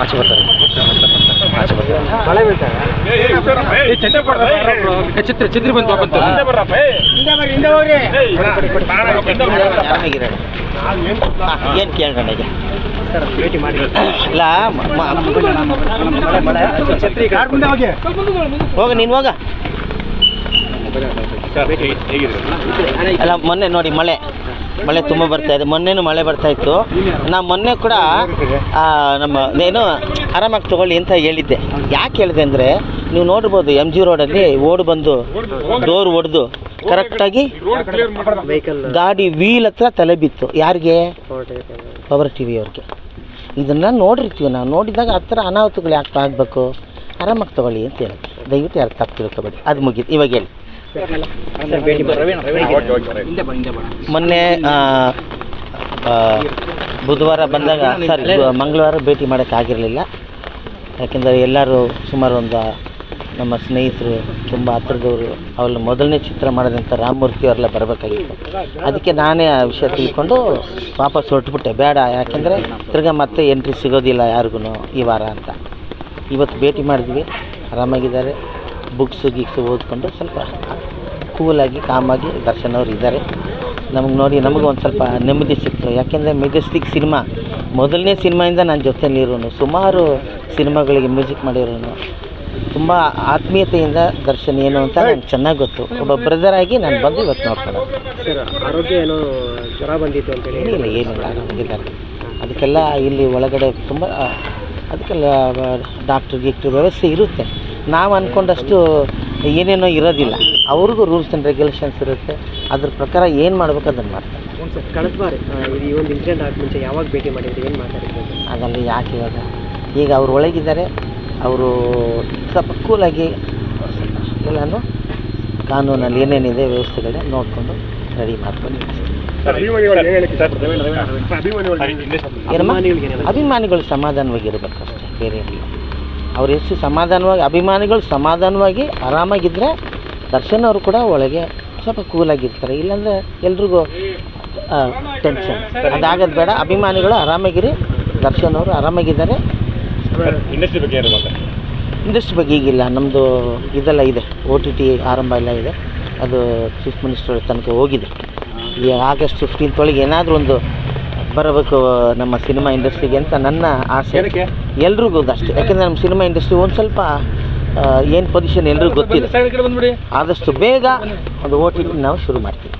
ಆಚೆ ಬರ್ತಾರೆ. ಛತ್ರಿ ಬಂತು ಏನು ಕೇಳ್ಕೊಂಡೆ ಸರ್ ಭೇಟಿ ಮಾಡಿ ಇಲ್ಲ ಹೋಗ ನೀನು ಹೋಗ. ಅಲ್ಲ ಮೊನ್ನೆ ನೋಡಿ ಮಳೆ ತುಂಬ ಬರ್ತಾ ಇದೆ. ಮೊನ್ನೆನೂ ಮಳೆ ಬರ್ತಾ ಇತ್ತು. ನಾ ಮೊನ್ನೆ ಕೂಡ ನಮ್ಮ ಏನು ಆರಾಮಾಗಿ ತೊಗೊಳ್ಳಿ ಅಂತ ಹೇಳಿದ್ದೆ. ಯಾಕೆ ಹೇಳಿದೆ ಅಂದರೆ ನೀವು ನೋಡ್ಬೋದು ಎಮ್ ಜಿ ರೋಡಲ್ಲಿ ಬಂದು ಡೋರ್ ಹೊಡೆದು ಕರೆಕ್ಟಾಗಿ ಗಾಡಿ ವೀಲ್ ಹತ್ರ ತಲೆ ಬಿತ್ತು. ಯಾರಿಗೆ? ಪವರ್ ಟಿ ವಿ ಅವ್ರಿಗೆ. ಇದನ್ನು ನೋಡಿರ್ತೀವಿ ನಾವು. ನೋಡಿದಾಗ ಆ ಥರ ಅನಾಹುತಗಳು ಯಾಕೆ ಆಗಬೇಕು? ಆರಾಮಾಗಿ ತೊಗೊಳ್ಳಿ ಅಂತ ಹೇಳಿ ದಯವಿಟ್ಟು ಯಾರು ತಪ್ಪು ತಿಳ್ಕೊಬೇಡಿ. ಅದು ಮುಗೀತು. ಇವಾಗ ಹೇಳಿ. ಮೊನ್ನೆ ಬುಧವಾರ ಬಂದಾಗ ಮಂಗಳವಾರ ಭೇಟಿ ಮಾಡೋಕ್ಕಾಗಿರಲಿಲ್ಲ. ಯಾಕೆಂದರೆ ಎಲ್ಲರೂ ಸುಮಾರು ಒಂದು ನಮ್ಮ ಸ್ನೇಹಿತರು ತುಂಬ ಹತ್ತಿರದವರು ಅವ್ರ ಮೊದಲನೇ ಚಿತ್ರ ಮಾಡೋದಂಥ ರಾಮಮೂರ್ತಿ ಅವರೆಲ್ಲ ಬರಬೇಕಾಗಿತ್ತು. ಅದಕ್ಕೆ ನಾನೇ ಆ ವಿಷಯ ತಿಳ್ಕೊಂಡು ವಾಪಸ್ ಹೊರಟುಬಿಟ್ಟೆ. ಬೇಡ, ಯಾಕೆಂದರೆ ತಿರ್ಗಾ ಮತ್ತೆ ಎಂಟ್ರಿ ಸಿಗೋದಿಲ್ಲ ಯಾರಿಗೂ ಈ ವಾರ ಅಂತ. ಇವತ್ತು ಭೇಟಿ ಮಾಡಿದ್ವಿ, ಆರಾಮಾಗಿದ್ದಾರೆ. ಬುಕ್ಸು ಓದ್ಕೊಂಡು ಸ್ವಲ್ಪ ಕೂಲಾಗಿ ಕಾಮಾಗಿ ದರ್ಶನ್ ಅವರು ಇದ್ದಾರೆ. ನಮಗೆ ನೋಡಿ ನಮಗೂ ಒಂದು ಸ್ವಲ್ಪ ನೆಮ್ಮದಿ ಸಿಕ್ತು. ಯಾಕೆಂದರೆ ಮೆಜೆಸ್ಟಿಕ್ ಸಿನಿಮಾ ಮೊದಲನೇ ಸಿನಿಮಾಯಿಂದ ನನ್ನ ಜೊತೆಯಲ್ಲಿರೋನು, ಸುಮಾರು ಸಿನಿಮಾಗಳಿಗೆ ಮ್ಯೂಸಿಕ್ ಮಾಡಿರೋನು, ತುಂಬ ಆತ್ಮೀಯತೆಯಿಂದ ದರ್ಶನ್ ಏನು ಅಂತ ನನಗೆ ಚೆನ್ನಾಗಿ ಗೊತ್ತು. ಒಬ್ಬ ಬ್ರದರ್ ಆಗಿ ನಾನು ಬಂದು ಇವತ್ತು ನೋಡ್ಕೊಳ್ಳೋದು. ಸರ್ ಆರೋಗ್ಯ ಏನೋ ಜ್ವರ ಬಂದಿತ್ತು ಅಂತ ಹೇಳಿ? ಏನಿಲ್ಲ ಆರಾಮಾಗಿದ್ದಾರೆ. ಅದಕ್ಕೆಲ್ಲ ಇಲ್ಲಿ ಒಳಗಡೆ ತುಂಬ ಅದಕ್ಕೆಲ್ಲ ಡಾಕ್ಟ್ರ್ ವ್ಯವಸ್ಥೆ ಇರುತ್ತೆ. ನಾವು ಅಂದ್ಕೊಂಡಷ್ಟು ಏನೇನೋ ಇರೋದಿಲ್ಲ. ಅವ್ರಿಗೂ ರೂಲ್ಸ್ ಆ್ಯಂಡ್ ರೆಗ್ಯುಲೇಷನ್ಸ್ ಇರುತ್ತೆ. ಅದ್ರ ಪ್ರಕಾರ ಏನು ಮಾಡ್ಬೇಕು ಅದನ್ನು ಮಾಡ್ತಾರೆ. ಸರ್ ಕಳೆದ ಬಾರಿ ಈ ಒಂದು ಇನ್ಸಿಡೆಂಟ್ ಆದ ಮುಂಚೆ ಯಾವಾಗ ಭೇಟಿ ಮಾಡಿದ್ರೆ ಏನು ಮಾತಾಡಿದ್ರು? ಅದರಲ್ಲಿ ಯಾಕೆ ಈಗ ಅವ್ರು ಒಳಗಿದ್ದಾರೆ. ಅವರು ಸ್ವಲ್ಪ ಕೂಲಾಗಿ ಎಲ್ಲನೂ ಕಾನೂನಲ್ಲಿ ಏನೇನಿದೆ ವ್ಯವಸ್ಥೆಗಳೇ ನೋಡಿಕೊಂಡು ರೆಡಿ ಮಾಡ್ಕೊಂಡು. ಅಭಿಮಾನಿಗಳು ಸಮಾಧಾನವಾಗಿರ್ಬೇಕು ಅಷ್ಟೇ, ಬೇರೆ ಏನಿಲ್ಲ. ಅವ್ರು ಎಷ್ಟು ಸಮಾಧಾನವಾಗಿ ಅಭಿಮಾನಿಗಳು ಸಮಾಧಾನವಾಗಿ ಆರಾಮಾಗಿದ್ದರೆ ದರ್ಶನ್ ಅವರು ಕೂಡ ಒಳಗೆ ಸ್ವಲ್ಪ ಕೂಲಾಗಿರ್ತಾರೆ. ಇಲ್ಲಾಂದರೆ ಎಲ್ರಿಗೂ ಟೆನ್ಷನ್. ಅದಾಗೋದು ಬೇಡ. ಅಭಿಮಾನಿಗಳು ಆರಾಮಾಗಿರಿ. ದರ್ಶನ್ ಅವರು ಆರಾಮಾಗಿದ್ದಾರೆ. ಇಂಡಸ್ಟ್ರಿ ಬಗ್ಗೆ ಈಗಿಲ್ಲ. ನಮ್ಮದು ಇದೆಲ್ಲ ಇದೆ, OTT ಆರಂಭ ಎಲ್ಲ ಇದೆ. ಅದು ಚೀಫ್ ಮಿನಿಸ್ಟರ್ ತನಕ ಹೋಗಿದೆ. ಈ August 15th ಒಳಗೆ ಏನಾದರೂ ಒಂದು ಬರಬೇಕು ನಮ್ಮ ಸಿನಿಮಾ ಇಂಡಸ್ಟ್ರಿಗೆ ಅಂತ ನನ್ನ ಆಸೆ. ಎಲ್ರಿಗೂ ಅಷ್ಟೇ. ಯಾಕೆಂದರೆ ನಮ್ಮ ಸಿನಿಮಾ ಇಂಡಸ್ಟ್ರಿ ಒಂದು ಸ್ವಲ್ಪ ಏನು ಪೊಸಿಷನ್ ಎಲ್ರಿಗೂ ಗೊತ್ತಿದೆ. ಆದಷ್ಟು ಬೇಗ ಒಂದು OTT ನಾವು ಶುರು ಮಾಡ್ತೀವಿ.